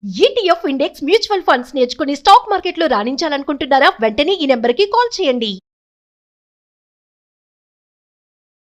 ETF index mutual funds నేర్చుకుని stock మార్కెట్లో రాణించాలనుకుంటున్నారా? వెంటనే ఈ నెంబర్కి కాల్ చేయండి.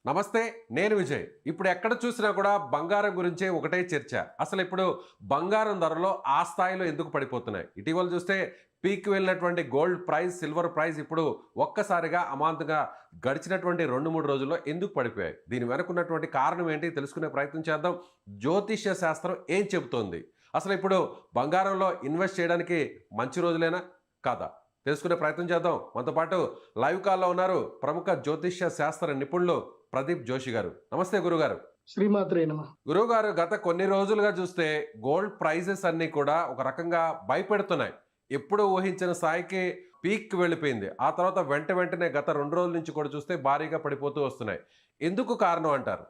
నమస్తే, నేను విజయ్. ఇప్పుడు ఎక్కడ చూసినా కూడా బంగారం గురించే ఒకటే చర్చ. అసలు ఇప్పుడు బంగారం ధరలో ఆ స్థాయిలో ఎందుకు పడిపోతున్నాయి? ఇటీవల చూస్తే పీక్ వెళ్ళినటువంటి గోల్డ్ ప్రైస్, సిల్వర్ ప్రైస్ ఇప్పుడు ఒక్కసారిగా అమాంతంగా గడిచినటువంటి 2-3 రోజుల్లో ఎందుకు పడిపోయాయి? దీని వెనుకున్నటువంటి కారణం ఏంటి తెలుసుకునే ప్రయత్నం చేద్దాం. జ్యోతిష్య శాస్త్రం ఏం చెబుతోంది? అసలు ఇప్పుడు బంగారంలో ఇన్వెస్ట్ చేయడానికి మంచి రోజులేనా కాదా తెలుసుకునే ప్రయత్నం చేద్దాం. మనతో పాటు లైవ్ కాల్లో ఉన్నారు ప్రముఖ జ్యోతిష్య శాస్త్ర నిపుణులు ప్రదీప్ జోషి గారు. నమస్తే గురుగారు. శ్రీమాత్రే నమః. గురుగారు, గత కొన్ని రోజులుగా చూస్తే గోల్డ్ ప్రైజెస్ అన్నీ కూడా ఒక రకంగా భయపెడుతున్నాయి. ఎప్పుడు ఊహించిన స్థాయికి పీక్ వెళ్ళిపోయింది. ఆ తర్వాత వెంటనే గత 2 రోజుల నుంచి కూడా చూస్తే భారీగా పడిపోతూ వస్తున్నాయి. ఎందుకు కారణం అంటారు?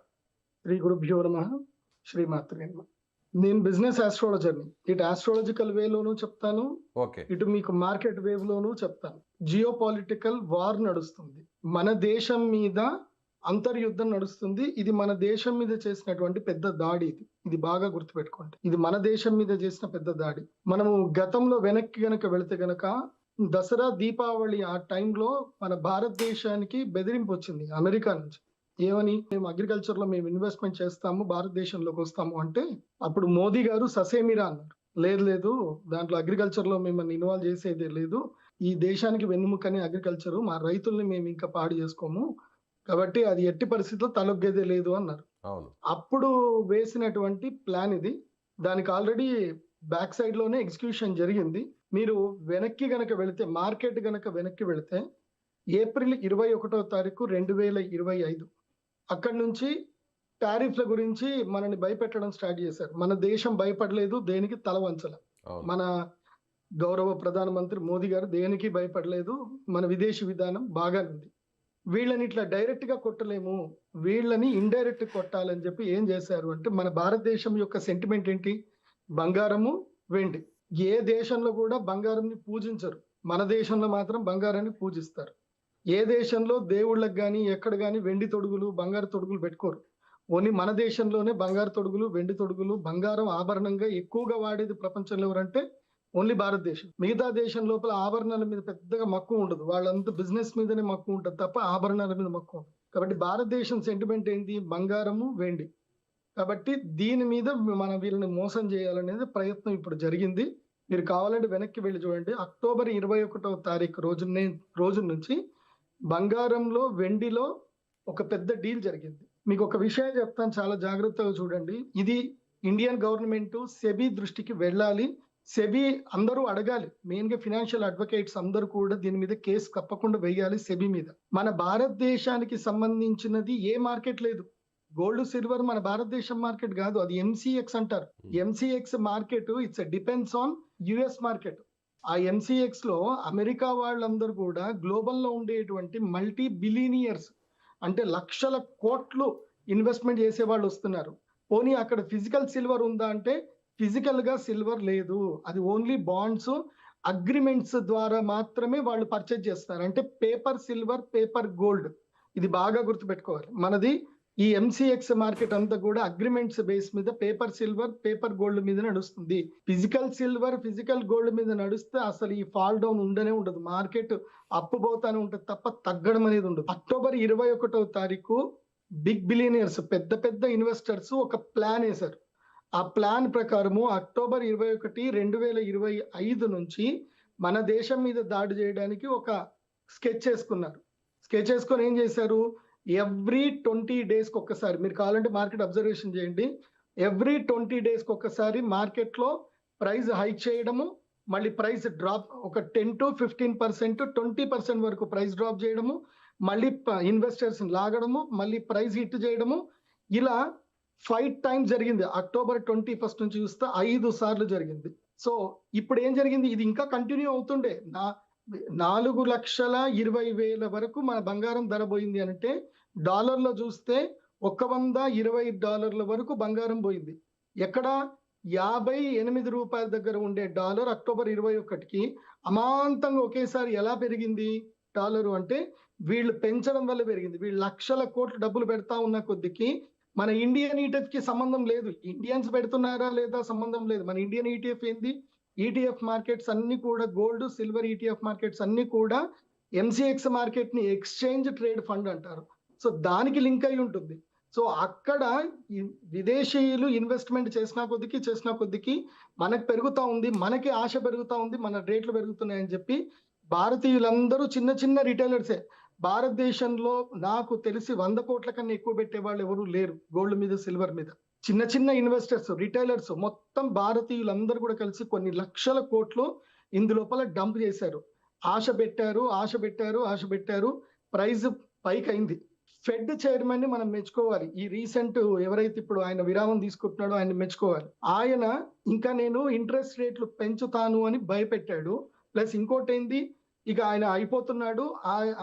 శ్రీ గురుభ్యో నమః. శ్రీమాత్రే నమః. నేను బిజినెస్ ఆస్ట్రాలజర్ని. ఇటు ఆస్ట్రాలజికల్ వేలోనూ చెప్తాను, ఓకే. ఇటు మీకు మార్కెట్ వేవ్ లోనూ చెప్తాను. జియో పొలిటికల్ వార్ నడుస్తుంది, మన దేశం మీద అంతర్యుద్ధం నడుస్తుంది. ఇది మన దేశం మీద చేసినటువంటి పెద్ద దాడి. ఇది బాగా గుర్తుపెట్టుకోండి. ఇది మన దేశం మీద చేసిన పెద్ద దాడి. మనము గతంలో వెనక్కి గనక వెళితే గనక దసరా దీపావళి ఆ టైంలో మన భారతదేశానికి బెదిరింపు వచ్చింది అమెరికా నుంచి. ఏమని? మేము అగ్రికల్చర్ లో మేము ఇన్వెస్ట్మెంట్ చేస్తాము, భారతదేశంలోకి వస్తాము అంటే అప్పుడు మోదీ గారు ససేమిరా అన్నారు. లేదు, దాంట్లో అగ్రికల్చర్ లో మిమ్మల్ని ఇన్వాల్వ్ చేసేదే లేదు. ఈ దేశానికి వెన్నుముకని అగ్రికల్చర్, మా రైతుల్ని మేము ఇంకా పాడు చేసుకోము, కాబట్టి అది ఎట్టి పరిస్థితుల్లో తలొగ్గేదే లేదు అన్నారు. అప్పుడు వేసినటువంటి ప్లాన్ ఇది. దానికి ఆల్రెడీ బ్యాక్ సైడ్ లోనే ఎగ్జిక్యూషన్ జరిగింది. మీరు వెనక్కి గనక వెళితే, మార్కెట్ గనక వెనక్కి వెళితే ఏప్రిల్ 21వ తారీఖు 2025 అక్కడి నుంచి టారిఫ్ల గురించి మనని భయపెట్టడం స్టార్ట్ చేశారు. మన దేశం భయపడలేదు, దేనికి తల వంచల. మన గౌరవ ప్రధానమంత్రి మోదీ గారు దేనికి భయపడలేదు. మన విదేశీ విధానం బాగానుంది. వీళ్ళని ఇట్లా డైరెక్ట్ గా కొట్టలేము, వీళ్ళని ఇండైరెక్ట్ కొట్టాలని చెప్పి ఏం చేశారు అంటే, మన భారతదేశం యొక్క సెంటిమెంట్ ఏంటి? బంగారము, వెండి. ఏ దేశంలో కూడా బంగారంని పూజించరు, మన దేశంలో మాత్రం బంగారాన్ని పూజిస్తారు. ఏ దేశంలో దేవుళ్ళకి కానీ ఎక్కడ కానీ వెండి తొడుగులు, బంగారు తొడుగులు పెట్టుకోరు. ఓన్లీ మన దేశంలోనే బంగారు తొడుగులు, వెండి తొడుగులు, బంగారం ఆభరణంగా ఎక్కువగా వాడేది ప్రపంచంలో ఎవరంటే ఓన్లీ భారతదేశం. మిగతా దేశం లోపల ఆభరణాల మీద పెద్దగా మక్కువ ఉండదు, వాళ్ళంతా బిజినెస్ మీదనే మక్కువ ఉంటుంది తప్ప ఆభరణాల మీద మక్కువ ఉండదు. కాబట్టి భారతదేశం సెంటిమెంట్ ఏంటి? బంగారము, వెండి. కాబట్టి దీని మీద మన వీళ్ళని మోసం చేయాలనేది ప్రయత్నం ఇప్పుడు జరిగింది. మీరు కావాలంటే వెనక్కి వెళ్ళి చూడండి. అక్టోబర్ 21వ తారీఖు రోజు నుంచి బంగారంలో, వెండిలో ఒక పెద్ద డీల్ జరిగింది. మీకు ఒక విషయం చెప్తాను, చాలా జాగ్రత్తగా చూడండి. ఇది ఇండియన్ గవర్నమెంట్ సెబీ దృష్టికి వెళ్ళాలి. సెబీ అందరూ అడగాలి. మెయిన్ గా ఫినాన్షియల్ అడ్వకేట్స్ అందరూ కూడా దీని మీద కేసు తప్పకుండా వేయాలి సెబీ మీద. మన భారతదేశానికి సంబంధించినది ఏ మార్కెట్ లేదు. గోల్డ్, సిల్వర్ మన భారతదేశం మార్కెట్ కాదు, అది ఎంసీఎక్స్ అంటారు. MCX market it's depends on US market. ఆ ఎంసీఎక్స్ లో అమెరికా వాళ్ళందరూ కూడా గ్లోబల్ లో ఉండేటువంటి మల్టీ బిలియనియర్స్, అంటే లక్షల కోట్లు ఇన్వెస్ట్మెంట్ చేసే వాళ్ళు వస్తున్నారు. పోనీ అక్కడ ఫిజికల్ సిల్వర్ ఉందా అంటే ఫిజికల్ గా సిల్వర్ లేదు. అది ఓన్లీ బాండ్స్, అగ్రిమెంట్స్ ద్వారా మాత్రమే వాళ్ళు పర్చేజ్ చేస్తారు. అంటే పేపర్ సిల్వర్, పేపర్ గోల్డ్. ఇది బాగా గుర్తుపెట్టుకోవాలి. మనది ఈ ఎంసీఎక్స్ మార్కెట్ అంతా కూడా అగ్రిమెంట్స్ బేస్ మీద పేపర్ సిల్వర్, పేపర్ గోల్డ్ మీద నడుస్తుంది. ఫిజికల్ సిల్వర్, ఫిజికల్ గోల్డ్ మీద నడుస్తే అసలు ఈ ఫాల్ డౌన్ ఉండనే ఉండదు. మార్కెట్ అప్పు పోతానే ఉంటుంది తప్ప తగ్గడం అనేది ఉండదు. అక్టోబర్ 21వ తారీఖు బిగ్ బిలియనియర్స్, పెద్ద పెద్ద ఇన్వెస్టర్స్ ఒక ప్లాన్ వేశారు. ఆ ప్లాన్ ప్రకారము అక్టోబర్ 21, 2025 నుంచి మన దేశం మీద దాడి చేయడానికి ఒక స్కెచ్ వేసుకున్నారు. స్కెచ్ వేసుకొని ఏం చేశారు? ఎవ్రీ 20 డేస్కి ఒక్కసారి, మీరు కావాలంటే మార్కెట్ అబ్జర్వేషన్ చేయండి, ఎవ్రీ 20 డేస్కి ఒక్కసారి మార్కెట్లో ప్రైస్ హైక్ చేయడము, మళ్ళీ ప్రైస్ డ్రాప్, ఒక 10 to 15%, 20% వరకు ప్రైస్ డ్రాప్ చేయడము, మళ్ళీ ఇన్వెస్టర్స్ లాగడము, మళ్ళీ ప్రైస్ హిట్ చేయడము. ఇలా 5 times జరిగింది. అక్టోబర్ 21 నుంచి చూస్తే 5 సార్లు జరిగింది. సో ఇప్పుడు ఏం జరిగింది? ఇది ఇంకా కంటిన్యూ అవుతుండే. 4,20,000 వరకు మన బంగారం ధర పోయింది అంటే, డాలర్లో చూస్తే $120 వరకు బంగారం పోయింది. ఎక్కడ? 58 రూపాయల దగ్గర ఉండే డాలర్ అక్టోబర్ 21కి అమాంతంగా ఒకేసారి ఎలా పెరిగింది డాలరు అంటే, వీళ్ళు పెంచడం వల్ల పెరిగింది. వీళ్ళు లక్షల కోట్లు డబ్బులు పెడతా ఉన్న కొద్దికి మన ఇండియన్ ఈటీఎఫ్ కి సంబంధం లేదు. ఇండియన్స్ పెడుతున్నారా లేదా సంబంధం లేదు. మన ఇండియన్ ఈటీఎఫ్ ఏంది? ఈటీఎఫ్ మార్కెట్స్ అన్ని కూడా గోల్డ్, సిల్వర్ ఈటీఎఫ్ మార్కెట్స్ అన్ని కూడా ఎంసీఎక్స్ మార్కెట్ ని ఎక్స్చేంజ్ ట్రేడ్ ఫండ్ అంటారు. సో దానికి లింక్ అయి ఉంటుంది. సో అక్కడ విదేశీయులు ఇన్వెస్ట్మెంట్ చేసిన కొద్దికి మనకు పెరుగుతా ఉంది, మనకి ఆశ పెరుగుతా ఉంది, మన రేట్లు పెరుగుతున్నాయని చెప్పి భారతీయులందరూ చిన్న చిన్న రిటైలర్సే. భారతదేశంలో నాకు తెలిసి 100 కోట్ల కన్నా ఎక్కువ పెట్టే వాళ్ళు ఎవరు లేరు గోల్డ్ మీద, సిల్వర్ మీద. చిన్న చిన్న ఇన్వెస్టర్స్, రిటైలర్స్ మొత్తం భారతీయులందరూ కూడా కలిసి కొన్ని లక్షల కోట్లు ఇందులోపల డంప్ చేశారు. ఆశ పెట్టారు, ప్రైస్ పైకి అయింది. ఫెడ్ చైర్మన్ ని మనం మెచ్చుకోవాలి. ఈ రీసెంట్ ఎవరైతే ఇప్పుడు ఆయన విరామం తీసుకుంటున్నాడో ఆయన మెచ్చుకోవాలి. ఆయన ఇంకా నేను ఇంట్రెస్ట్ రేట్లు పెంచుతాను అని భయపెట్టాడు. ప్లస్ ఇంకోటి ఏంది, ఇక ఆయన అయిపోతున్నాడు.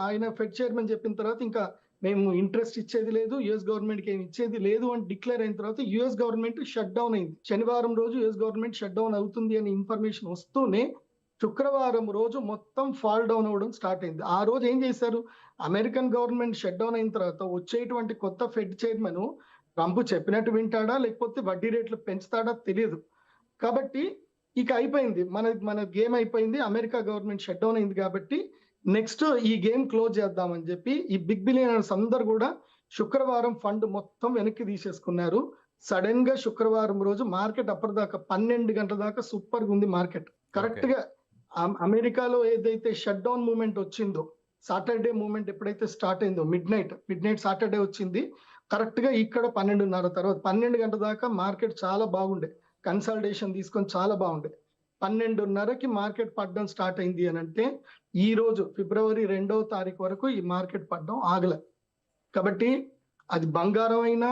ఆయన ఫెడ్ చైర్మన్ చెప్పిన తర్వాత ఇంకా మేము ఇంట్రెస్ట్ ఇచ్చేది లేదు, యుఎస్ గవర్నమెంట్ కి ఏమి ఇచ్చేది లేదు అని డిక్లేర్ అయిన తర్వాత యుఎస్ గవర్నమెంట్ షట్ డౌన్ అయింది. శనివారం రోజు యుఎస్ గవర్నమెంట్ షట్ డౌన్ అవుతుంది అనే ఇన్ఫర్మేషన్ వస్తూనే శుక్రవారం రోజు మొత్తం ఫాల్ డౌన్ అవ్వడం స్టార్ట్ అయింది. ఆ రోజు ఏం చేశారు, అమెరికన్ గవర్నమెంట్ షట్ డౌన్ అయిన తర్వాత వచ్చేటువంటి కొత్త ఫెడ్ చైర్మన్ ట్రంప్ చెప్పినట్టు వింటాడా లేకపోతే వడ్డీ రేట్లు పెంచుతాడా తెలియదు. కాబట్టి ఇక అయిపోయింది, మన గేమ్ అయిపోయింది. అమెరికా గవర్నమెంట్ షట్ డౌన్ అయింది కాబట్టి నెక్స్ట్ ఈ గేమ్ క్లోజ్ చేద్దామని చెప్పి ఈ బిగ్ బిలియనర్స్ అందరు కూడా శుక్రవారం ఫండ్ మొత్తం వెనక్కి తీసేసుకున్నారు. సడన్ గా శుక్రవారం రోజు మార్కెట్ అప్పటిదాకా 12 గంటల దాకా సూపర్ గా ఉంది మార్కెట్. కరెక్ట్ గా అమెరికాలో ఏదైతే షట్ డౌన్ మూమెంట్ వచ్చిందో, సాటర్డే మూమెంట్ ఎప్పుడైతే స్టార్ట్ అయిందో, మిడ్ నైట్ సాటర్డే వచ్చింది. కరెక్ట్ గా ఇక్కడ 12:30 తర్వాత 12 గంటల దాకా మార్కెట్ చాలా బాగుండే, కన్సల్టేషన్ తీసుకొని చాలా బాగుండే. 12:30కి మార్కెట్ పడడం స్టార్ట్ అయింది అని అంటే ఈ రోజు ఫిబ్రవరి 2వ తారీఖు వరకు ఈ మార్కెట్ పడడం ఆగలే. కాబట్టి అది బంగారం అయినా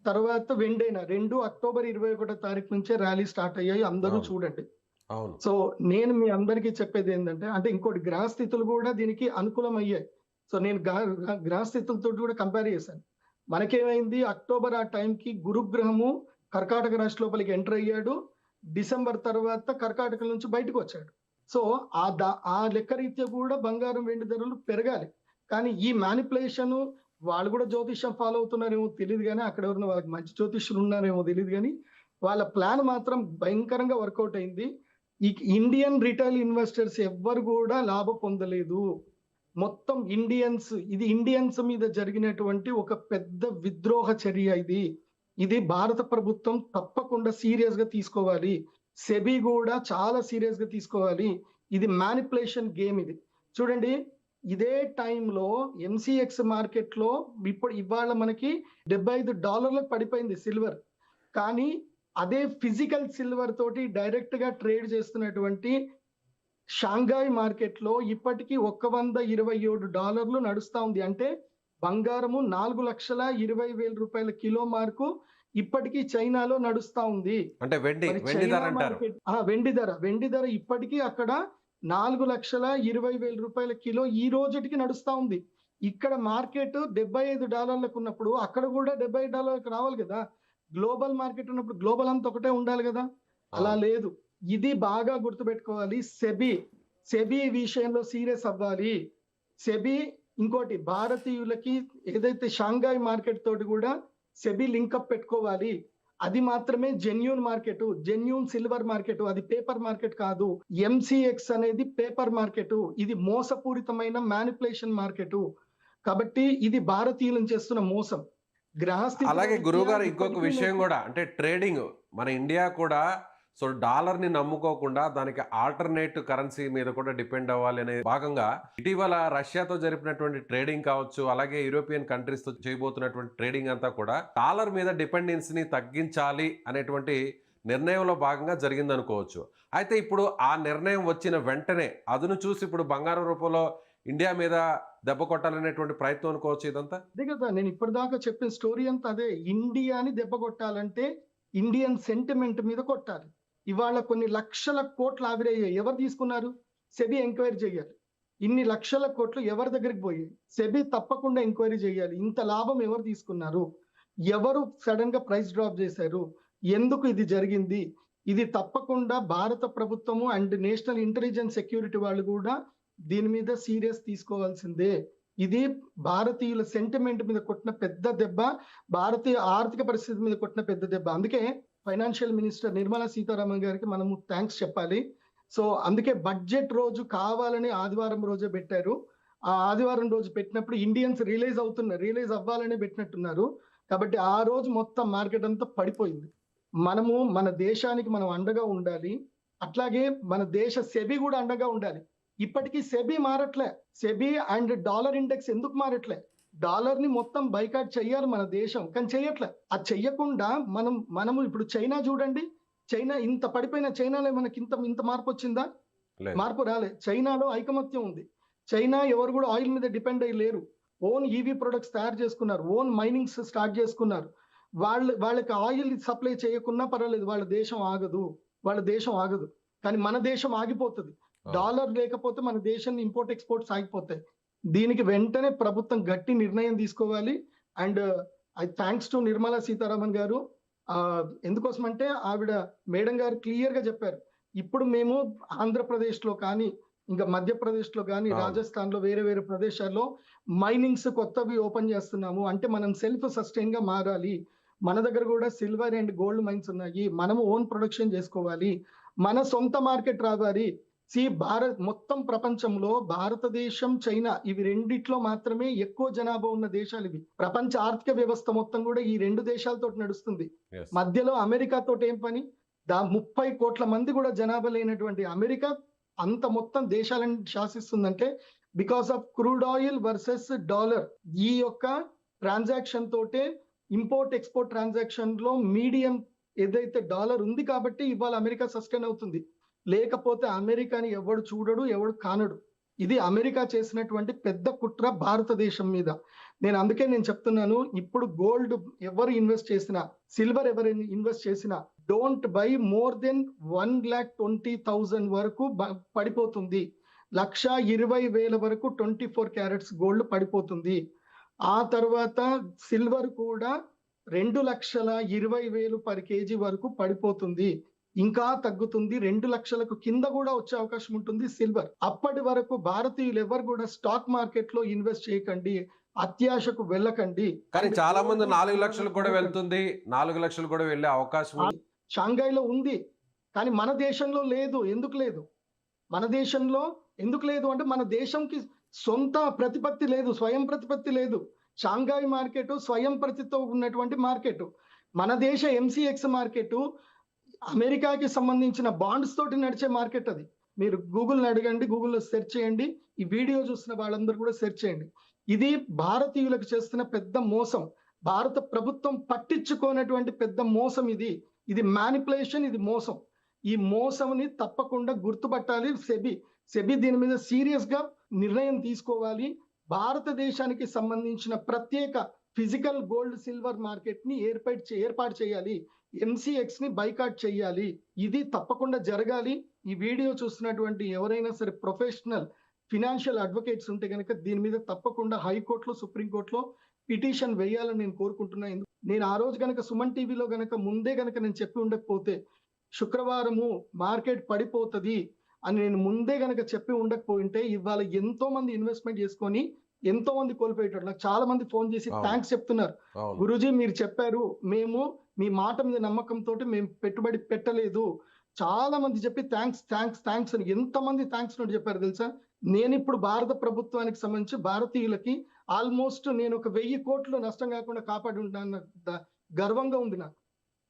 తర్వాత వెండి అయినా రెండు అక్టోబర్ 21వ తారీఖు నుంచే ర్యాలీ స్టార్ట్ అయ్యాయి. అందరూ చూడండి. సో నేను మీ అందరికీ చెప్పేది ఏంటంటే, అంటే ఇంకోటి గ్రహస్థితులు కూడా దీనికి అనుకూలం అయ్యాయి. సో నేను గ్రహస్థితులతో కూడా కంపేర్ చేశాను. మనకేమైంది, అక్టోబర్ ఆ టైంకి గురుగ్రహము కర్కాటక రాశి లోపలికి ఎంటర్ అయ్యాడు. డిసెంబర్ తర్వాత కర్కాటక నుంచి బయటకు వచ్చాడు. సో ఆ లెక్క రీత్యా కూడా బంగారం వెండి ధరలు పెరగాలి. కానీ ఈ మ్యానిపులేషన్ వాళ్ళు కూడా జ్యోతిష్యం ఫాలో అవుతున్నారేమో తెలియదు, కానీ అక్కడ ఎవరైనా వాళ్ళకి మంచి జ్యోతిష్యులు ఉన్నారేమో తెలియదు, కానీ వాళ్ళ ప్లాన్ మాత్రం భయంకరంగా వర్కౌట్ అయింది. ఈ ఇండియన్ రిటైల్ ఇన్వెస్టర్స్ ఎవ్వరు కూడా లాభం పొందలేదు. మొత్తం ఇది ఇండియన్స్ మీద జరిగినటువంటి ఒక పెద్ద విద్రోహ చర్య. ఇది భారత ప్రభుత్వం తప్పకుండా సీరియస్ గా తీసుకోవాలి. సెబీ కూడా చాలా సీరియస్ గా తీసుకోవాలి. ఇది మ్యానిపులేషన్ గేమ్. ఇది చూడండి, ఇదే టైంలో ఎంసీఎక్స్ మార్కెట్ లో ఇవాళ మనకి $75 పడిపోయింది సిల్వర్. కానీ అదే ఫిజికల్ సిల్వర్ తోటి డైరెక్ట్ గా ట్రేడ్ చేస్తున్నటువంటి షాంఘాయ్ మార్కెట్ లో ఇప్పటికీ $127 నడుస్తా ఉంది. అంటే బంగారము 4,20,000 కిలో మార్కు ఇప్పటికీ చైనాలో నడుస్తా ఉంది. అంటే వెండి ధర ఇప్పటికీ అక్కడ 4,20,000 కిలో ఈ రోజుకి నడుస్తా ఉంది. ఇక్కడ మార్కెట్ $75 ఉన్నప్పుడు అక్కడ కూడా $70 రావాలి కదా. గ్లోబల్ మార్కెట్ ఉన్నప్పుడు గ్లోబల్ అంతా ఒకటే ఉండాలి కదా, అలా లేదు. ఇది బాగా గుర్తుపెట్టుకోవాలి. సెబీ విషయంలో సీరియస్ అవ్వాలి. సెబీ ఇంకోటి భారతీయులకి ఏదైతే షాంఘాయ్ మార్కెట్ తోటి కూడా సెబీ లింకప్ పెట్టుకోవాలి. అది మాత్రమే genuine market, genuine silver market, అది పేపర్ మార్కెట్ కాదు. ఎంసీఎక్స్ అనేది పేపర్ మార్కెట్, ఇది మోసపూరితమైన మ్యానిపులేషన్ మార్కెట్. కాబట్టి ఇది భారతీయులను చేస్తున్న మోసం. అలాగే గురువు గారు ఇంకొక విషయం కూడా, అంటే ట్రేడింగ్ మన ఇండియా కూడా సో డాలర్ ని నమ్ముకోకుండా దానికి ఆల్టర్నేట్ కరెన్సీ మీద కూడా డిపెండ్ అవ్వాలి అనే భాగంగా ఇటీవల రష్యాతో జరిపినటువంటి ట్రేడింగ్ కావచ్చు, అలాగే యూరోపియన్ కంట్రీస్ తో చేయబోతున్నటువంటి ట్రేడింగ్ అంతా కూడా డాలర్ మీద డిపెండెన్సీని తగ్గించాలి అనేటువంటి నిర్ణయంలో భాగంగా జరిగింది అనుకోవచ్చు. అయితే ఇప్పుడు ఆ నిర్ణయం వచ్చిన వెంటనే అదును చూసి ఇప్పుడు బంగారం రూపంలో ఇండియా మీద దెబ్బ కొట్టాలనేటువంటి ప్రయత్నం అనుకోవచ్చు ఇదంతా. అదే కదా నేను ఇప్పటిదాకా చెప్పిన స్టోరీ అంతా అదే. ఇండియాని దెబ్బ కొట్టాలంటే ఇండియన్ సెంటిమెంట్ మీద కొట్టాలి. ఇవాళ కొన్ని లక్షల కోట్లు ఆవిరయ్యాయి. ఎవరు తీసుకున్నారు? సెబీ ఎంక్వైరీ చేయాలి. ఇన్ని లక్షల కోట్లు ఎవరి దగ్గరికి పోయాయి? సెబీ తప్పకుండా ఎంక్వైరీ చేయాలి. ఇంత లాభం ఎవరు తీసుకున్నారు? ఎవరు సడన్ గా ప్రైస్ డ్రాప్ చేశారు? ఎందుకు ఇది జరిగింది? ఇది తప్పకుండా భారత ప్రభుత్వము అండ్ నేషనల్ ఇంటెలిజెన్స్ సెక్యూరిటీ వాళ్ళు కూడా దీని మీద సీరియస్ తీసుకోవాల్సిందే. ఇది భారతీయుల సెంటిమెంట్ మీద కొట్టిన పెద్ద దెబ్బ, భారతీయ ఆర్థిక పరిస్థితి మీద కొట్టిన పెద్ద దెబ్బ. అందుకే ఫైనాన్షియల్ మినిస్టర్ నిర్మలా సీతారామన్ గారికి మనము థ్యాంక్స్ చెప్పాలి. సో అందుకే బడ్జెట్ రోజు కావాలని ఆదివారం రోజే పెట్టారు. ఆ ఆదివారం రోజు పెట్టినప్పుడు ఇండియన్స్ రియలైజ్ అవ్వాలని పెట్టినట్టున్నారు. కాబట్టి ఆ రోజు మొత్తం మార్కెట్ అంతా పడిపోయింది. మనము మన దేశానికి మనం అండగా ఉండాలి. అట్లాగే మన దేశ సెబీ కూడా అండగా ఉండాలి. ఇప్పటికీ సెబీ మారట్లే. సెబీ అండ్ డాలర్ ఇండెక్స్ ఎందుకు మారట్లే? డాలర్ ని మొత్తం బైకాట్ చెయ్యాలి మన దేశం, కానీ చెయ్యట్లే. అది చెయ్యకుండా మనము ఇప్పుడు చైనా చూడండి, చైనా ఇంత పడిపోయిన చైనాలో మనకి ఇంత మార్పు వచ్చిందా? లేదు. మార్పు రాలే. చైనాలో ఐకమత్యం ఉంది. చైనా ఎవరు కూడా ఆయిల్ మీద డిపెండ్ అయ్యి లేరు. ఓన్ ఈవీ ప్రొడక్ట్స్ తయారు చేసుకున్నారు, ఓన్ మైనింగ్స్ స్టార్ట్ చేసుకున్నారు. వాళ్ళకి ఆయిల్ సప్లై చేయకున్నా పర్వాలేదు, వాళ్ళ దేశం ఆగదు. కానీ మన దేశం ఆగిపోతుంది. డాలర్ లేకపోతే మన దేశం ఇంపోర్ట్ ఎక్స్పోర్ట్స్ ఆగిపోతాయి. దీనికి వెంటనే ప్రభుత్వం గట్టి నిర్ణయం తీసుకోవాలి. And I thanks to Nirmala Sitharaman గారు. ఎందుకోసం అంటే ఆవిడ మేడం గారు క్లియర్ గా చెప్పారు, ఇప్పుడు మేము ఆంధ్రప్రదేశ్ లో కానీ, ఇంకా మధ్యప్రదేశ్ లో కానీ, రాజస్థాన్ లో వేరే ప్రదేశాల్లో మైనింగ్స్ కొత్తవి ఓపెన్ చేస్తున్నాము. అంటే మనం సెల్ఫ్ సస్టైన్ గా మారాలి. మన దగ్గర కూడా సిల్వర్ అండ్ గోల్డ్ మైన్స్ ఉన్నాయి. మనము ఓన్ ప్రొడక్షన్ చేసుకోవాలి. మన సొంత మార్కెట్ రావాలి. మొత్తం ప్రపంచంలో భారతదేశం, చైనా ఇవి రెండిట్లో మాత్రమే ఎక్కువ జనాభా ఉన్న దేశాలు ఇవి. ప్రపంచ ఆర్థిక వ్యవస్థ మొత్తం కూడా ఈ రెండు దేశాలతో నడుస్తుంది. మధ్యలో అమెరికా తోటి ఏం పని? 30 కోట్ల మంది కూడా జనాభా లేనటువంటి అమెరికా అంత మొత్తం దేశాలను శాసిస్తుందంటే because of crude oil versus dollar. ఈ యొక్క ట్రాన్సాక్షన్ తోటే ఇంపోర్ట్ ఎక్స్పోర్ట్ ట్రాన్సాక్షన్ లో మీడియం ఏదైతే డాలర్ ఉంది కాబట్టి ఇవాళ అమెరికా సస్టైన్ అవుతుంది. లేకపోతే అమెరికాని ఎవడు చూడడు, ఎవడు కానడు. ఇది అమెరికా చేసినటువంటి పెద్ద కుట్ర భారతదేశం మీద. అందుకే నేను చెప్తున్నాను, ఇప్పుడు గోల్డ్ ఎవరు ఇన్వెస్ట్ చేసినా, సిల్వర్ ఎవరు ఇన్వెస్ట్ చేసినా, డోంట్ బై మోర్ దెన్ 1,20,000 వరకు పడిపోతుంది. 1,20,000 వరకు 24 క్యారెట్స్ గోల్డ్ పడిపోతుంది. ఆ తర్వాత సిల్వర్ కూడా 2,20,000 పర్ కేజీ వరకు పడిపోతుంది. ఇంకా తగ్గుతుంది. 2 లక్షలకు కింద కూడా వచ్చే అవకాశం ఉంటుంది సిల్వర్. అప్పటి వరకు భారతీయులు ఎవరు కూడా స్టాక్ మార్కెట్ లో ఇన్వెస్ట్ చేయకండి, అత్యాశకు వెళ్ళకండి. కానీ చాలా మంది 4 లక్షలు కూడా వెళ్తుంది, 4 లక్షలు కూడా వెళ్ళే అవకాశం ఉంది. షాంఘైలో ఉంది, కానీ మన దేశంలో లేదు. ఎందుకు లేదు? మన దేశంలో ఎందుకు లేదు అంటే మన దేశంకి సొంత ప్రతిపత్తి లేదు, స్వయం ప్రతిపత్తి లేదు. షాంఘై మార్కెట్ స్వయం ప్రతితో ఉన్నటువంటి మార్కెట్. మన దేశ ఎంసీఎక్స్ మార్కెట్ అమెరికాకి సంబంధించిన బాండ్స్ తోటి నడిచే మార్కెట్. అది మీరు గూగుల్ని అడగండి, గూగుల్లో సెర్చ్ చేయండి, ఈ వీడియో చూస్తున్న వాళ్ళందరూ కూడా సెర్చ్ చేయండి. ఇది భారతీయులకు చేస్తున్న పెద్ద మోసం. భారత ప్రభుత్వం పట్టించుకోనటువంటి పెద్ద మోసం ఇది మ్యానిపులేషన్, ఇది మోసం. ఈ మోసంని తప్పకుండా గుర్తుపట్టాలి. సెబీ దీని మీద సీరియస్ గా నిర్ణయం తీసుకోవాలి. భారతదేశానికి సంబంధించిన ప్రత్యేక ఫిజికల్ గోల్డ్ సిల్వర్ మార్కెట్ ని ఏర్పాటు చేయాలి. ఎంసీఎక్స్ ని బైకాట్ చేయాలి. ఇది తప్పకుండా జరగాలి. ఈ వీడియో చూస్తున్నటువంటి ఎవరైనా సరే ప్రొఫెషనల్ ఫినాన్షియల్ అడ్వకేట్స్ ఉంటే కనుక దీని మీద తప్పకుండా హైకోర్టులో, సుప్రీంకోర్టులో పిటిషన్ వేయాలని నేను కోరుకుంటున్నాను. నేను ఆ రోజు కనుక సుమన్ టీవీలో ముందే నేను చెప్పి ఉండకపోతే, శుక్రవారము మార్కెట్ పడిపోతుంది అని నేను ముందే చెప్పి ఉండకపోయింటే ఇవాళ ఎంతో మంది ఇన్వెస్ట్మెంట్ చేసుకొని ఎంతో మంది కోల్పోయేటట్టు. నాకు చాలా మంది ఫోన్ చేసి థ్యాంక్స్ చెప్తున్నారు. గురూజీ మీరు చెప్పారు, మేము మీ మాట మీద నమ్మకంతో మేము పెట్టుబడి పెట్టలేదు. చాలా మంది చెప్పి థ్యాంక్స్ అని ఎంతమంది థ్యాంక్స్ నోటి చెప్పారు తెలుసా? నేను ఇప్పుడు భారత ప్రభుత్వానికి సంబంధించి భారతీయులకి ఆల్మోస్ట్ నేను 1,000 కోట్లు నష్టం కాకుండా కాపాడి ఉంటాను. గర్వంగా ఉంది నాకు.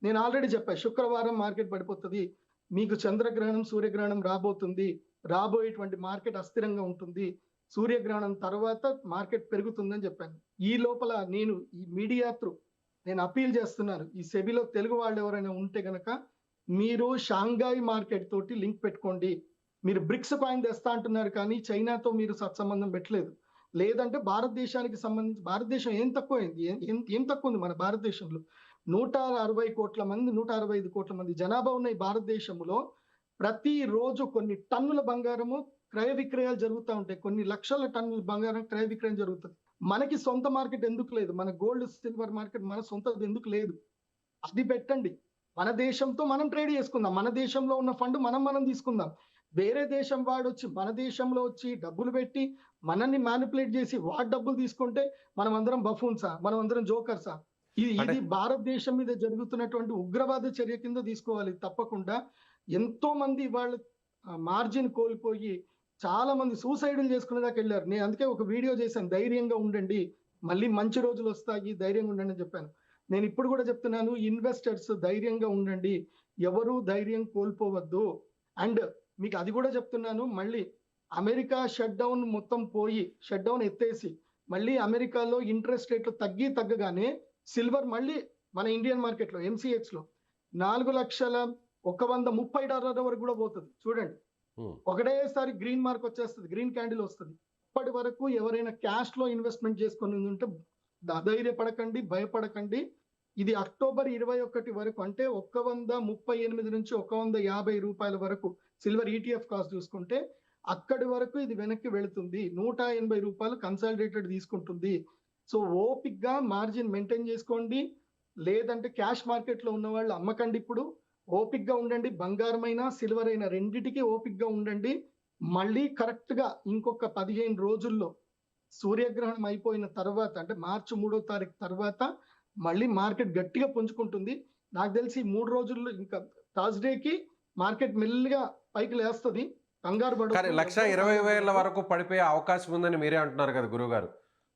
నేను ఆల్రెడీ చెప్పా, శుక్రవారం మార్కెట్ పడిపోతుంది, మీకు చంద్రగ్రహణం, సూర్యగ్రహణం రాబోతుంది, రాబోయేటువంటి మార్కెట్ అస్థిరంగా ఉంటుంది, సూర్యగ్రహణం తర్వాత మార్కెట్ పెరుగుతుందని చెప్పాను. ఈ లోపల నేను ఈ మీడియా త్రూ నేను అపీల్ చేస్తున్నాను, ఈ సెబీలో తెలుగు వాళ్ళు ఎవరైనా ఉంటే గనక మీరు షాంఘై మార్కెట్ తోటి లింక్ పెట్టుకోండి. మీరు బ్రిక్స్ కాయిన్ తెస్తా అంటున్నారు కానీ చైనాతో మీరు సత్సంబంధం పెట్టలేదు. లేదంటే భారతదేశానికి సంబంధించి భారతదేశం ఏం తక్కువ ఉంది? మన భారతదేశంలో 160 కోట్ల మంది, 165 కోట్ల మంది జనాభా ఉన్న ఈ భారతదేశంలో ప్రతిరోజు కొన్ని టన్నుల బంగారము క్రయ విక్రయాలు జరుగుతూ ఉంటాయి. కొన్ని లక్షల టన్నుల బంగారం క్రయ విక్రయం జరుగుతుంది. మనకి సొంత మార్కెట్ ఎందుకు లేదు? మన గోల్డ్ సిల్వర్ మార్కెట్ మన సొంతది ఎందుకు లేదు? అది పెట్టండి. మన దేశంతో మనం ట్రేడ్ చేసుకుందాం. మన దేశంలో ఉన్న ఫండ్ మనం తీసుకుందాం. వేరే దేశం వాడు వచ్చి మన దేశంలో వచ్చి డబ్బులు పెట్టి మనల్ని మ్యానిపులేట్ చేసి వాడు డబ్బులు తీసుకుంటే మనం అందరం బఫూన్సా, మనం అందరం జోకర్సా? ఇది అంటే భారతదేశం మీద జరుగుతున్నటువంటి ఉగ్రవాద చర్య కింద తీసుకోవాలి తప్పకుండా. ఎంతో మంది వాళ్ళు మార్జిన్ కోల్పోయి చాలా మంది సూసైడ్లు చేసుకునే దాకా వెళ్ళారు. నేను అందుకే ఒక వీడియో చేశాను, ధైర్యంగా ఉండండి, మళ్ళీ మంచి రోజులు వస్తాయి, ధైర్యంగా ఉండండి అని చెప్పాను. నేను ఇప్పుడు కూడా చెప్తున్నాను, ఇన్వెస్టర్స్ ధైర్యంగా ఉండండి, ఎవరు ధైర్యం కోల్పోవద్దు. అండ్ మీకు అది కూడా చెప్తున్నాను, మళ్ళీ అమెరికా షట్ డౌన్ మొత్తం పోయి, షట్ డౌన్ ఎత్తేసి మళ్ళీ అమెరికాలో ఇంట్రెస్ట్ రేట్లు తగ్గగానే సిల్వర్ మళ్ళీ మన ఇండియన్ మార్కెట్లో MCX లో $4,130 వరకు కూడా పోతుంది. చూడండి, ఒకటేసారి గ్రీన్ మార్క్ వచ్చేస్తుంది, గ్రీన్ క్యాండిల్ వస్తుంది. ఇప్పటి వరకు ఎవరైనా క్యాష్ లో ఇన్వెస్ట్మెంట్ చేసుకొని ఉంటే ధైర్యపడకండి, భయపడకండి. ఇది అక్టోబర్ 21 వరకు, అంటే 138 నుంచి 150 రూపాయల వరకు సిల్వర్ ETF కాస్ట్ చూసుకుంటే అక్కడి వరకు ఇది వెనక్కి వెళుతుంది. 180 రూపాయలు కన్సాలిడేటెడ్ తీసుకుంటుంది. సో ఓపిక్ గా మార్జిన్ మెయింటైన్ చేసుకోండి, లేదంటే క్యాష్ మార్కెట్ లో ఉన్న వాళ్ళు అమ్మకండి. ఇప్పుడు ఓపిక్ గా ఉండండి, బంగారం అయినా సిల్వర్ అయినా రెండిటికి ఓపిక్ గా ఉండండి. మళ్ళీ కరెక్ట్ గా ఇంకొక 15 రోజుల్లో సూర్యగ్రహణం అయిపోయిన తర్వాత, అంటే మార్చి 3వ తారీఖు తర్వాత మళ్ళీ మార్కెట్ గట్టిగా పుంజుకుంటుంది. నాకు తెలిసి 3 రోజుల్లో ఇంకా థర్స్డేకి మార్కెట్ మెల్లిగా పైకి లేస్తుంది. కంగారు పడ, కానీ 1,20,000 వరకు పడిపోయే అవకాశం ఉందని మీరే అంటున్నారు కదా గురువు గారు.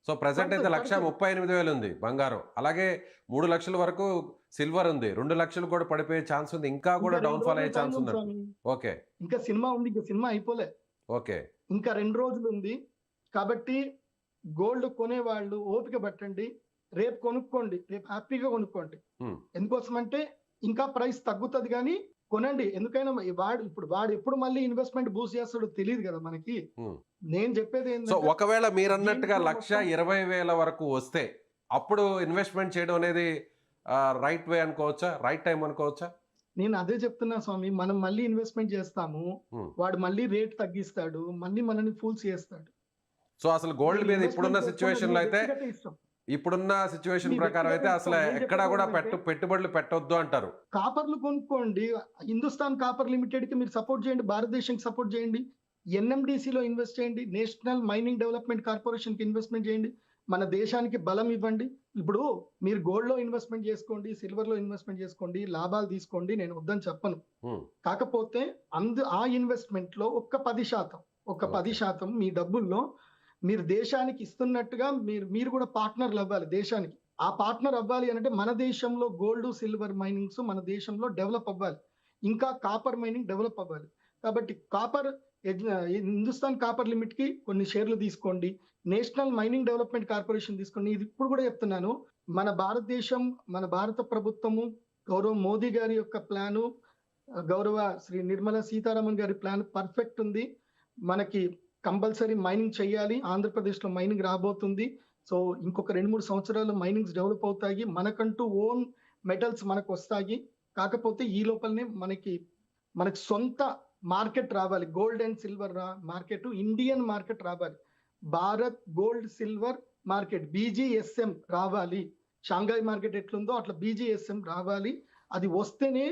సో ప్రెసెంట్ అయితే 1,38,000 ఉంది బంగారం, అలాగే 3 లక్షల వరకు సిల్వర్ ఉంది, 2 లక్షలు కూడా పడిపోయే ఛాన్స్ ఉంది, ఇంకా కూడా డౌన్ ఫాల్ అయ్యే ఛాన్స్ ఉంది. ఓకే, ఇంకా సినిమా ఉంది, ఇంకా సినిమా అయిపోలే. ఓకే, ఇంకా 2 రోజులు ఉంది. కాబట్టి గోల్డ్ కొనే వాళ్ళు ఓపిక పట్టండి, రేపు కొనుక్కోండి, రేపు హ్యాపీగా కొనుక్కోండి. ఎందుకోసం అంటే ఇంకా ప్రైస్ తగ్గుతుంది, కానీ కొనండి. ఎందుకైనా వాడు ఎప్పుడు మళ్ళీ ఇన్వెస్ట్మెంట్ బూస్ట్ చేస్తాడో తెలియదు కదా మనకి. నేను చెప్పేది సో ఒకవేళ మీరు అన్నట్టుగా 1,20,000 వరకు వస్తే అప్పుడు ఇన్వెస్ట్మెంట్ చేయడం అనేది రైట్ వే అనుకోవచ్చా, రైట్ టైం అనుకోవచ్చా? నేను అదే చెప్తున్నా స్వామి, మనం మళ్ళీ ఇన్వెస్ట్మెంట్ చేస్తాము, వాడు మళ్ళీ రేట్ తగ్గిస్తాడు, మళ్ళీ మనల్ని ఫూల్స్ చేస్తాడు. సో అసలు గోల్డ్ మీద ఇప్పుడున్న సిచ్యువేషన్ లో అయితే, ఇప్పుడున్న సిచ్యువేషన్ ప్రకారం అయితే అసలు ఎక్కడా కూడా పెట్టుబడులు పెట్టొద్దు అంటారు. కాపర్లు కొనుక్కోండి, హిందుస్థాన్ కాపర్ లిమిటెడ్ కి మీరు సపోర్ట్ చేయండి, భారతదేశానికి సపోర్ట్ చేయండి, NMDC లో ఇన్వెస్ట్ చేయండి, నేషనల్ మైనింగ్ డెవలప్మెంట్ కార్పొరేషన్ కి ఇన్వెస్ట్మెంట్ చేయండి, మన దేశానికి బలం ఇవ్వండి. ఇప్పుడు మీరు గోల్డ్ లో ఇన్వెస్ట్మెంట్ చేసుకోండి, సిల్వర్ లో ఇన్వెస్ట్మెంట్ చేసుకోండి, లాభాలు తీసుకోండి, నేను వద్దని చెప్పను. కాకపోతే ఆ ఇన్వెస్ట్మెంట్ లో ఒక 10% మీ డబ్బుల్లో మీరు దేశానికి ఇస్తున్నట్టుగా మీరు కూడా పార్ట్నర్లు అవ్వాలి దేశానికి. ఆ పార్ట్నర్ అవ్వాలి అంటే మన దేశంలో గోల్డ్ సిల్వర్ మైనింగ్స్ మన దేశంలో డెవలప్ అవ్వాలి, ఇంకా కాపర్ మైనింగ్ డెవలప్ అవ్వాలి. కాబట్టి హిందుస్థాన్ కాపర్ లిమిట్ కి కొన్ని షేర్లు తీసుకోండి, నేషనల్ మైనింగ్ డెవలప్మెంట్ కార్పొరేషన్ తీసుకోండి. ఇది ఇప్పుడు కూడా చెప్తున్నాను, మన భారతదేశం, మన భారత ప్రభుత్వము, గౌరవ మోదీ గారి యొక్క ప్లాను, గౌరవ శ్రీ నిర్మలా సీతారామన్ గారి ప్లాన్ పర్ఫెక్ట్ ఉంది. మనకి కంపల్సరీ మైనింగ్ చేయాలి, ఆంధ్రప్రదేశ్ లో మైనింగ్ రాబోతుంది. సో ఇంకొక 2-3 సంవత్సరాలు మైనింగ్స్ డెవలప్ అవుతాయి, మనకంటూ ఓన్ మెటల్స్ మనకు వస్తాయి. కాకపోతే ఈ లోపలనే మనకి సొంత మార్కెట్ రావాలి, gold and silver market, Indian market రావాలి, Bharat gold silver market BGSM రావాలి. షాంఘాయ్ మార్కెట్ ఎట్లుందో అట్లా BGSM రావాలి. అది వస్తేనే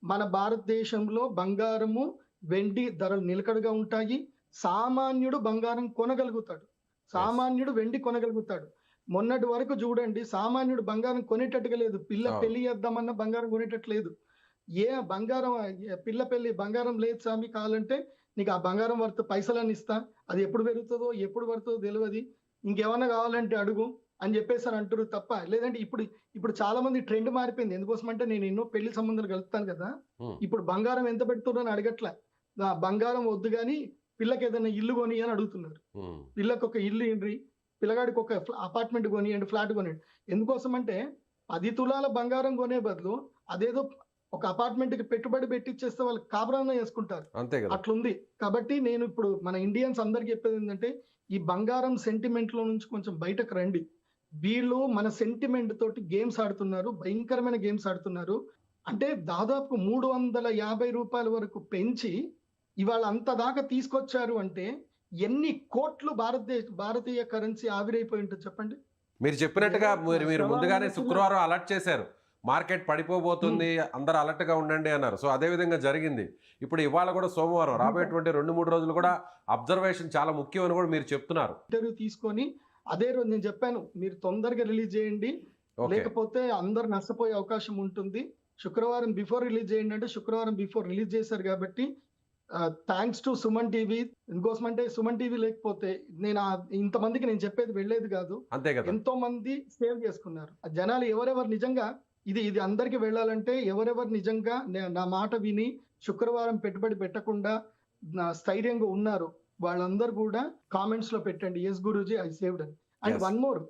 మన భారతదేశంలో బంగారము వెండి ధరలు నిలకడగా ఉంటాయి, సామాన్యుడు బంగారం కొనగలుగుతాడు, సామాన్యుడు వెండి కొనగలుగుతాడు. మొన్నటి వరకు చూడండి, సామాన్యుడు బంగారం కొనేటట్టుగా లేదు, పెళ్లి చేద్దామన్నా బంగారం కొనేటట్టు లేదు. బంగారం పిల్ల పెళ్లి బంగారం లేదు స్వామి, కావాలంటే నీకు ఆ బంగారం వర్త్ పైసలని ఇస్తా, అది ఎప్పుడు పెరుగుతుందో ఎప్పుడు పడుతుందో తెలియదు, ఇంకేమన్నా కావాలంటే అడుగు అని చెప్పేసి అంటారు తప్ప. లేదంటే ఇప్పుడు చాలా మంది ట్రెండ్ మారిపోయింది. ఎందుకోసం అంటే నేను ఎన్నో పెళ్లి సంబంధాలు కలుపుతాను కదా, ఇప్పుడు బంగారం ఎంత పెడుతున్నారు అని అడగట్లే, బంగారం వద్దు కానీ పిల్లకి ఏదైనా ఇల్లు కొని అని అడుగుతున్నారు. పిల్లకి ఒక ఇల్లు ఏంటి, పిల్లగాడికి ఒక అపార్ట్మెంట్ కొనియండి, ఫ్లాట్ కొనియండి. ఎందుకోసం అంటే 10 తులాల బంగారం కొనే బదులు అదేదో ఒక అపార్ట్మెంట్ కి పెట్టుబడి పెట్టిచ్చేస్తే వాళ్ళు కాపురాన్న చేసుకుంటారు, అట్లుంది. కాబట్టి నేను ఇప్పుడు మన ఇండియన్స్ అందరికి చెప్పేది ఏంటంటే, ఈ బంగారం సెంటిమెంట్ లో నుంచి కొంచెం బయటకు రండి. వీళ్ళు మన సెంటిమెంట్ తోటి గేమ్స్ ఆడుతున్నారు, భయంకరమైన గేమ్స్ ఆడుతున్నారు. అంటే దాదాపు 350 రూపాయల వరకు పెంచి ఇవాళ అంత దాకా తీసుకొచ్చారు అంటే ఎన్ని కోట్లు భారతీయ కరెన్సీ ఆవిరైపోయి ఉంటుంది చెప్పండి. మీరు చెప్పినట్టుగా మీరు ముందుగానే శుక్రవారం అలర్ట్ చేశారు, మార్కెట్ పడిపోబోతుంది, అందరూ అలర్ట్ గా ఉండండి అన్నారు. సో అదే విధంగా జరిగింది. ఇప్పుడు ఇవాళ కూడా సోమవారం, రాబోయేటువంటి 2-3 రోజులు కూడా అబ్జర్వేషన్ చాలా ముఖ్యం అని కూడా మీరు చెప్తున్నారు. ఇంటర్వ్యూ తీసుకొని అదే రోజు నేను చెప్పాను, మీరు తొందరగా రిలీజ్ చేయండి, ఓకే, లేకపోతే అందరు నష్టపోయే అవకాశం ఉంటుంది. శుక్రవారం బిఫోర్ రిలీజ్ చేయండి అంటే శుక్రవారం బిఫోర్ రిలీజ్ చేశారు. కాబట్టి థ్యాంక్స్ టు సుమన్ టీవీ. ఇంకోసం అంటే సుమన్ టీవీ లేకపోతే నేను ఇంతమందికి నేను చెప్పేది వెళ్ళేది కాదు. అంతే కదా. ఎంతో మంది సేవ్ చేసుకున్నారు. ఆ జనాలు ఎవరెవరు నిజంగా ఇది అందరికి వెళ్ళాలంటే ఎవరెవరు నిజంగా నా మాట విని శుక్రవారం పెట్టుబడి పెట్టకుండా స్థైర్యంగా ఉన్నారు వాళ్ళందరూ కూడా కామెంట్స్ లో పెట్టండి, ఎస్ గురూజీ ఐ సేవ్డ్ అని. And Yes. వన్ మోర్,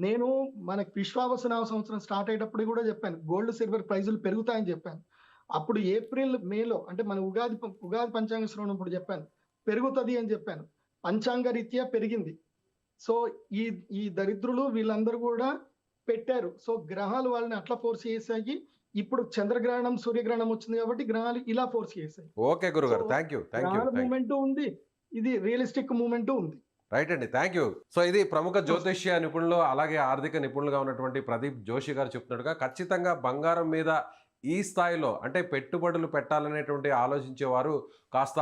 నేను మనకి విశ్వావసనామ సంవత్సరం స్టార్ట్ అయ్యేటప్పుడు కూడా చెప్పాను గోల్డ్ సిల్వర్ ప్రైజులు పెరుగుతాయని చెప్పాను. అప్పుడు ఏప్రిల్ మేలో అంటే మన ఉగాది పంచాంగ శ్రవణం ఇప్పుడు చెప్పాను పెరుగుతుంది అని చెప్పాను. పంచాంగ రీత్యా పెరిగింది. సో ఈ దరిద్రులు వీళ్ళందరూ కూడా పెట్టారు. సో గ్రహాలు వాళ్ళని అట్లా ఫోర్స్ చేసాయి. ఇప్పుడు చంద్రగ్రహణం సూర్యగ్రహణం వచ్చింది కాబట్టి గ్రహాలు ఇలా ఫోర్స్ చేసాయి. ఓకే గురుగారు, So, థ్యాంక్ యూ. గ్రహాల మూమెంట్ ఉంది, ఇది రియలిస్టిక్ మూమెంట్ ఉంది. రైట్ అండి, థ్యాంక్ యూ. సో ఇది ప్రముఖ జ్యోతిష్య నిపుణులు అలాగే ఆర్థిక నిపుణులుగా ఉన్నటువంటి ప్రదీప్ జోషి గారు చెప్తున్నట్టుగా ఖచ్చితంగా బంగారం మీద ఈ స్థాయిలో అంటే పెట్టుబడులు పెట్టాలనేటువంటి ఆలోచించేవారు కాస్త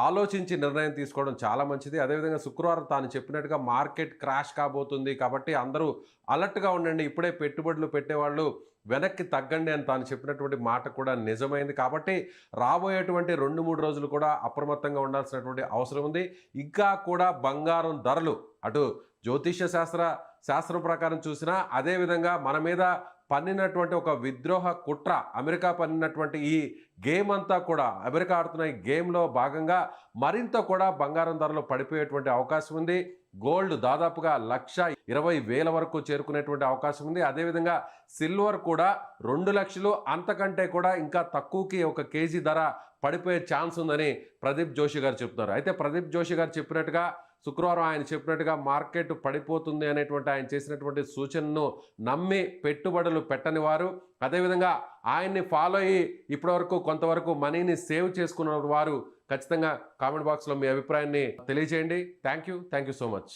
ఆలోచించి నిర్ణయం తీసుకోవడం చాలా మంచిది. అదేవిధంగా శుక్రవారం తాను చెప్పినట్టుగా మార్కెట్ క్రాష్ కాబోతుంది కాబట్టి అందరూ అలర్ట్గా ఉండండి, ఇప్పుడే పెట్టుబడులు పెట్టేవాళ్ళు వెనక్కి తగ్గండి అని తాను చెప్పినటువంటి మాట కూడా నిజమైంది. కాబట్టి రాబోయేటువంటి 2-3 రోజులు కూడా అప్రమత్తంగా ఉండాల్సినటువంటి అవసరం ఉంది. ఇంకా కూడా బంగారం ధరలు అటు జ్యోతిష్య శాస్త్రం ప్రకారం చూసినా అదేవిధంగా మన మీద పన్నినటువంటి ఒక విద్రోహ కుట్ర, అమెరికా పన్నినటువంటి ఈ గేమ్ అంతా కూడా, అమెరికా ఆడుతున్న ఈ గేమ్లో భాగంగా మరింత కూడా బంగారం ధరలు పడిపోయేటువంటి అవకాశం ఉంది. గోల్డ్ దాదాపుగా 1,20,000 వరకు చేరుకునేటువంటి అవకాశం ఉంది. అదేవిధంగా సిల్వర్ కూడా 2 లక్షలు అంతకంటే కూడా ఇంకా తక్కువకి ఒక కేజీ ధర పడిపోయే ఛాన్స్ ఉందని ప్రదీప్ జోషి గారు చెప్తున్నారు. అయితే ప్రదీప్ జోషి గారు చెప్పినట్టుగా శుక్రవారం ఆయన చెప్పినట్టుగా మార్కెట్ పడిపోతుంది అనేటువంటి ఆయన చేసినటువంటి సూచనను నమ్మి పెట్టుబడులు పెట్టని వారు, అదేవిధంగా ఆయన్ని ఫాలో అయ్యి ఇప్పటివరకు కొంతవరకు మనీని సేవ్ చేసుకున్న వారు ఖచ్చితంగా కామెంట్ బాక్స్లో మీ అభిప్రాయాన్ని తెలియజేయండి. Thank you so much.